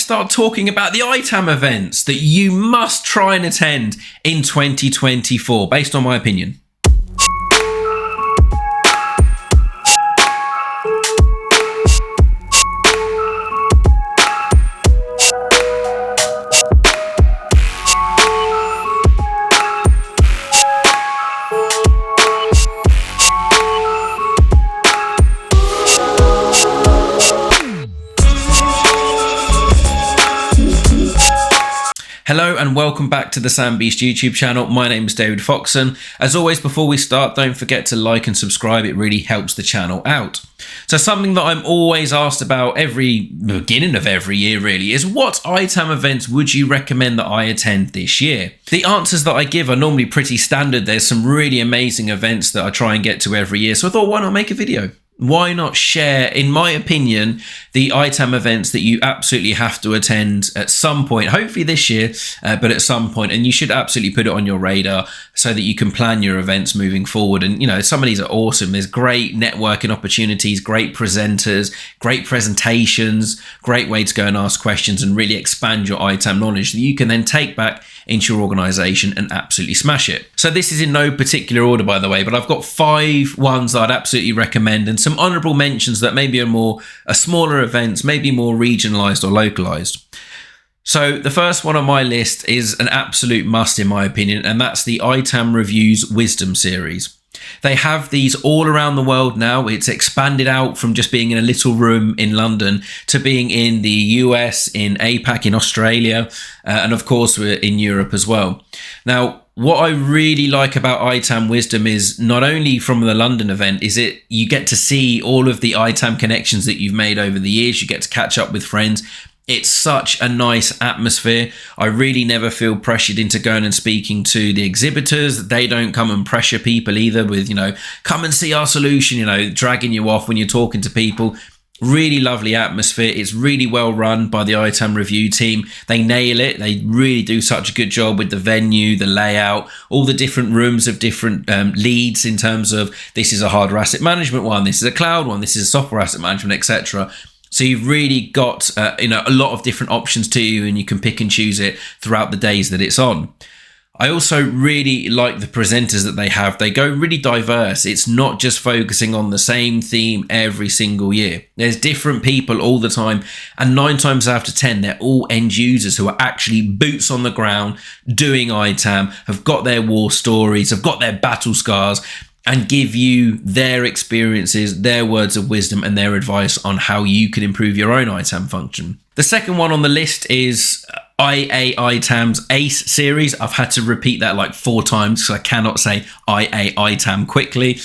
start talking about the ITAM events that you must try and attend in 2024, based on my opinion. Hello and welcome back to the Sandbeast YouTube channel. My name is David.foxen. As always, before we start, don't forget to like and subscribe. It really helps the channel out. So something that I'm always asked about beginning of every year really is, what ITAM events would you recommend that I attend this year? The answers that I give are normally pretty standard. There's some really amazing events that I try and get to every year. So I thought, why not make a video? Why not share, in my opinion, the ITAM events that you absolutely have to attend at some point, hopefully this year, but at some point, and you should absolutely put it on your radar so that you can plan your events moving forward. And, you know, some of these are awesome. There's great networking opportunities, great presenters, great presentations, great way to go and ask questions and really expand your ITAM knowledge that you can then take back into your organization and absolutely smash it. So this is in no particular order, by the way, but I've got 5 ones that I'd absolutely recommend and some honorable mentions that maybe are smaller events, maybe more regionalized or localized. So the first one on my list is an absolute must in my opinion, and that's the ITAM Reviews Wisdom Series. They have these all around the world now. It's expanded out from just being in a little room in London to being in the US, in APAC, in Australia, and of course we're in Europe as well. Now, what I really like about ITAM Wisdom is not only from the London event, you get to see all of the ITAM connections that you've made over the years. You get to catch up with friends. It's such a nice atmosphere. I really never feel pressured into going and speaking to the exhibitors. They don't come and pressure people either with, come and see our solution, dragging you off when you're talking to people. Really lovely atmosphere. It's really well run by the ITAM review team. They nail it. They really do such a good job with the venue, the layout, all the different rooms of different leads in terms of this is a hardware asset management one, this is a cloud one, this is a software asset management, etc. So you've really got a lot of different options to you, and you can pick and choose it throughout the days that it's on. I also really like the presenters that they have. They go really diverse. It's not just focusing on the same theme every single year. There's different people all the time, and 9 times out of 10, they're all end users who are actually boots on the ground doing ITAM, have got their war stories, have got their battle scars, and give you their experiences, their words of wisdom, and their advice on how you can improve your own ITAM function. The second one on the list is ITAM's ACE series. I've had to repeat that like 4 times because I cannot say ITAM quickly.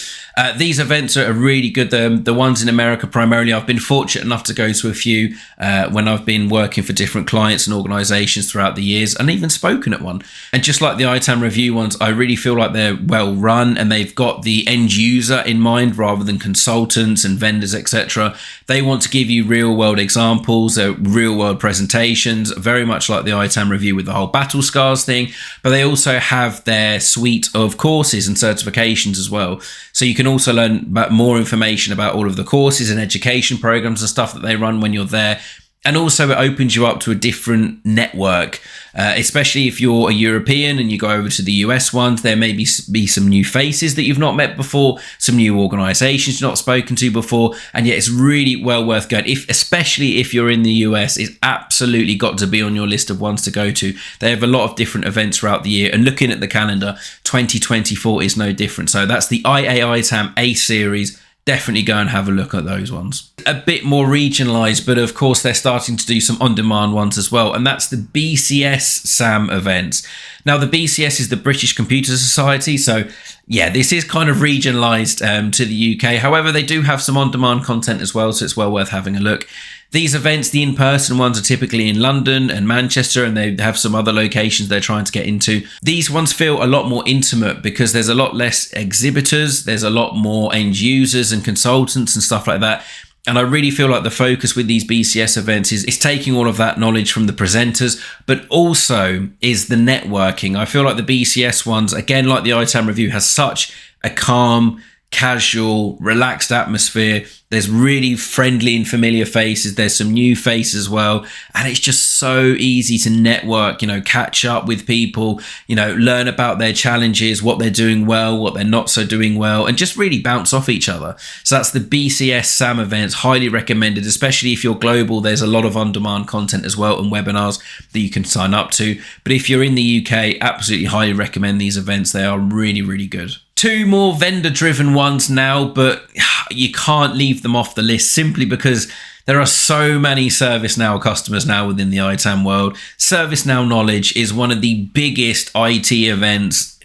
These events are really good. The ones in America primarily, I've been fortunate enough to go to a few when I've been working for different clients and organizations throughout the years, and even spoken at one. And just like the ITAM review ones, I really feel like they're well run and they've got the end user in mind rather than consultants and vendors, etc. They want to give you real world examples, real world presentations, very much like the ITAM review with the whole battle scars thing, but they also have their suite of courses and certifications as well. So you can also learn about more information about all of the courses and education programs and stuff that they run when you're there. And also it opens you up to a different network, especially if you're a European and you go over to the US ones. There may be some new faces that you've not met before, some new organizations you've not spoken to before. And yet it's really well worth going. Especially if you're in the US, it's absolutely got to be on your list of ones to go to. They have a lot of different events throughout the year. And looking at the calendar, 2024 is no different. So that's the ITAM A series. Definitely go and have a look at those ones. A bit more regionalized, but of course they're starting to do some on-demand ones as well, and that's the BCS SAM events. Now the BCS is the British Computer Society, so yeah, this is kind of regionalized to the UK. However, they do have some on-demand content as well, so it's well worth having a look. These events, the in-person ones, are typically in London and Manchester, and they have some other locations they're trying to get into. These ones feel a lot more intimate because there's a lot less exhibitors, there's a lot more end users and consultants and stuff like that. And I really feel like the focus with these BCS events is taking all of that knowledge from the presenters, but also is the networking. I feel like the BCS ones, again, like the ITAM review, has such a calm, casual, relaxed atmosphere. There's really friendly and familiar faces. There's some new faces as well. And it's just so easy to network, catch up with people, learn about their challenges, what they're doing well, what they're not so doing well, and just really bounce off each other. So that's the BCS SAM events, highly recommended, especially if you're global. There's a lot of on-demand content as well and webinars that you can sign up to. But if you're in the UK, absolutely highly recommend these events. They are really, really good. Two more vendor-driven ones now, but you can't leave them off the list simply because there are so many ServiceNow customers now within the ITAM world. ServiceNow Knowledge is one of the biggest IT events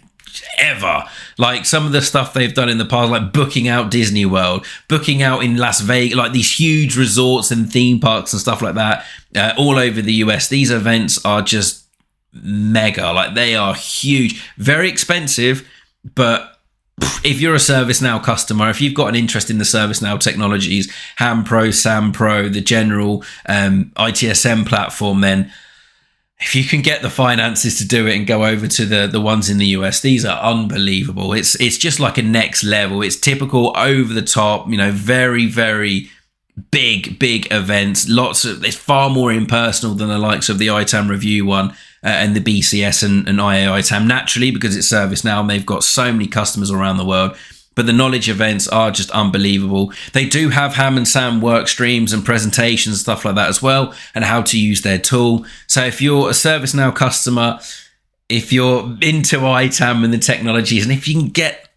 ever. Like some of the stuff they've done in the past, like booking out Disney World, booking out in Las Vegas, like these huge resorts and theme parks and stuff like that, all over the US. These events are just mega. Like they are huge, very expensive, but if you're a ServiceNow customer, if you've got an interest in the ServiceNow technologies, HAM Pro, SAM Pro, the general ITSM platform, then if you can get the finances to do it and go over to the ones in the US, these are unbelievable. It's just like a next level. It's typical, over the top, very, very big events. It's far more impersonal than the likes of the ITAM Review one. And the BCS and IA ITAM, naturally, because it's ServiceNow and they've got so many customers around the world. But the knowledge events are just unbelievable. They do have HAM and SAM work streams and presentations and stuff like that as well, and how to use their tool. So if you're a ServiceNow customer, if you're into ITAM and the technologies, and if you can get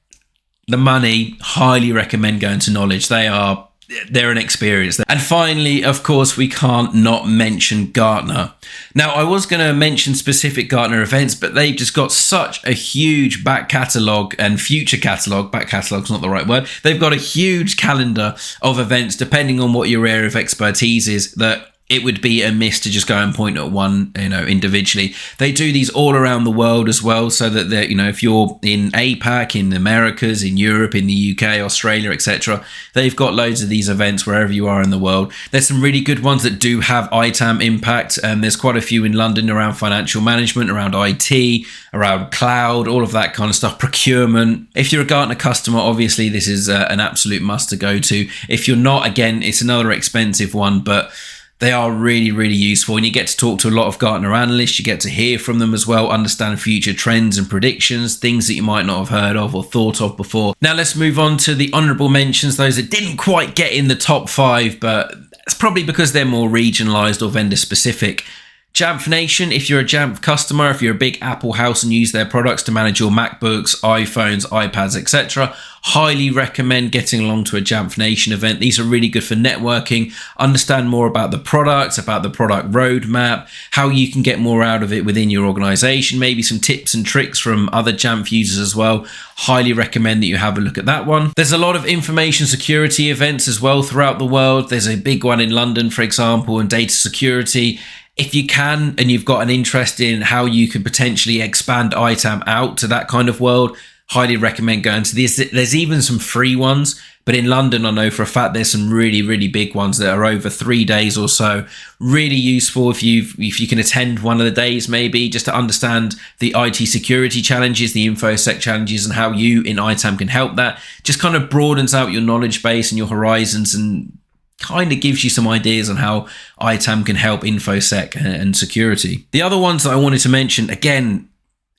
the money, highly recommend going to Knowledge. They're an experience. And finally, of course, we can't not mention Gartner. Now, I was going to mention specific Gartner events, but they've just got such a huge back catalogue and future catalogue. Back catalogue's not the right word. They've got a huge calendar of events, depending on what your area of expertise is, that it would be amiss to just go and point at one, individually. They do these all around the world as well, so that they're, if you're in APAC, in the Americas, in Europe, in the UK, Australia, etc., they've got loads of these events wherever you are in the world. There's some really good ones that do have ITAM impact, and there's quite a few in London around financial management, around IT, around cloud, all of that kind of stuff, procurement. If you're a Gartner customer, obviously this is an absolute must to go to. If you're not, again, it's another expensive one, but they are really, really useful, and you get to talk to a lot of Gartner analysts. You get to hear from them as well, understand future trends and predictions, things that you might not have heard of or thought of before. Now let's move on to the honorable mentions, those that didn't quite get in the top 5, but it's probably because they're more regionalized or vendor specific. Jamf Nation, if you're a Jamf customer, if you're a big Apple house and use their products to manage your MacBooks, iPhones, iPads, etc., highly recommend getting along to a Jamf Nation event. These are really good for networking, understand more about the product roadmap, how you can get more out of it within your organization, maybe some tips and tricks from other Jamf users as well. Highly recommend that you have a look at that one. There's a lot of information security events as well throughout the world. There's a big one in London, for example, and data security. If you can, and you've got an interest in how you could potentially expand ITAM out to that kind of world, highly recommend going to these. There's even some free ones, but in London, I know for a fact there's some really, really big ones that are over 3 days or so. Really useful if you can attend one of the days, maybe just to understand the IT security challenges, the InfoSec challenges, and how you in ITAM can help that. Just kind of broadens out your knowledge base and your horizons, and kind of gives you some ideas on how ITAM can help InfoSec and security. The other ones that I wanted to mention, again,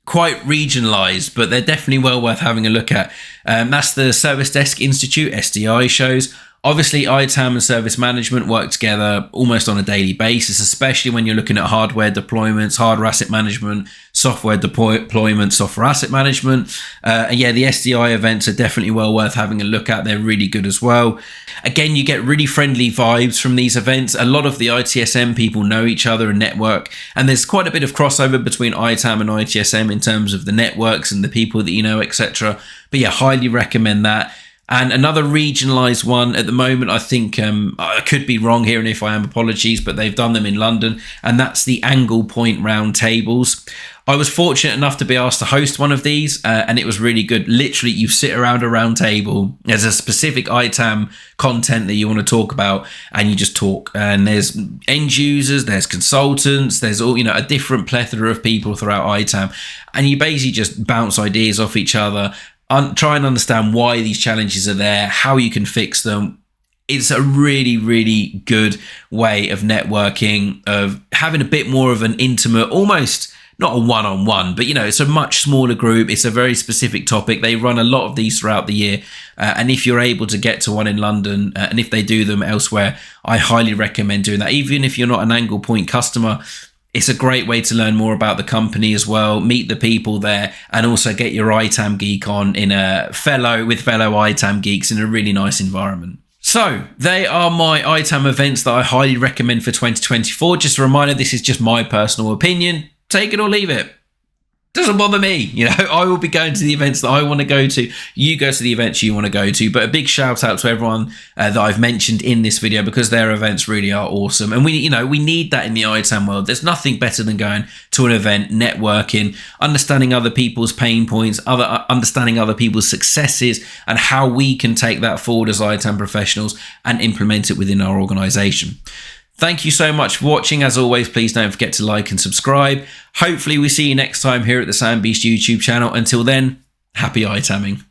quite regionalized, but they're definitely well worth having a look at. That's the Service Desk Institute, SDI shows. Obviously, ITAM and service management work together almost on a daily basis, especially when you're looking at hardware deployments, hardware asset management, software deployment, software asset management. And yeah, the SDI events are definitely well worth having a look at. They're really good as well. Again, you get really friendly vibes from these events. A lot of the ITSM people know each other and network, and there's quite a bit of crossover between ITAM and ITSM in terms of the networks and the people that you know, etc. But yeah, highly recommend that. And another regionalized one at the moment, I think I could be wrong here, and if I am, apologies, but they've done them in London, and that's the Angle Point Roundtables. I was fortunate enough to be asked to host one of these, and it was really good. Literally, you sit around a round table. There's a specific ITAM content that you want to talk about, and you just talk. And there's end users, there's consultants, there's all, a different plethora of people throughout ITAM, and you basically just bounce ideas off each other. try and understand why these challenges are there, how you can fix them. It's a really, really good way of networking, of having a bit more of an intimate, almost not a one-on-one, but it's a much smaller group. It's a very specific topic. They run a lot of these throughout the year. And if you're able to get to one in London, and if they do them elsewhere, I highly recommend doing that. Even if you're not an Angle Point customer, it's a great way to learn more about the company as well, meet the people there, and also get your ITAM geek on with fellow ITAM geeks in a really nice environment. So they are my ITAM events that I highly recommend for 2024. Just a reminder, this is just my personal opinion. Take it or leave it. Doesn't bother me. I will be going to the events that I want to go to. You go to the events you want to go to. But a big shout out to everyone that I've mentioned in this video, because their events really are awesome. And we need that in the ITAM world. There's nothing better than going to an event, networking, understanding other people's pain points, understanding other people's successes, and how we can take that forward as ITAM professionals and implement it within our organization. Thank you so much for watching. As always, please don't forget to like and subscribe. Hopefully we see you next time here at the Sam Beast YouTube channel. Until then, happy ITAMing.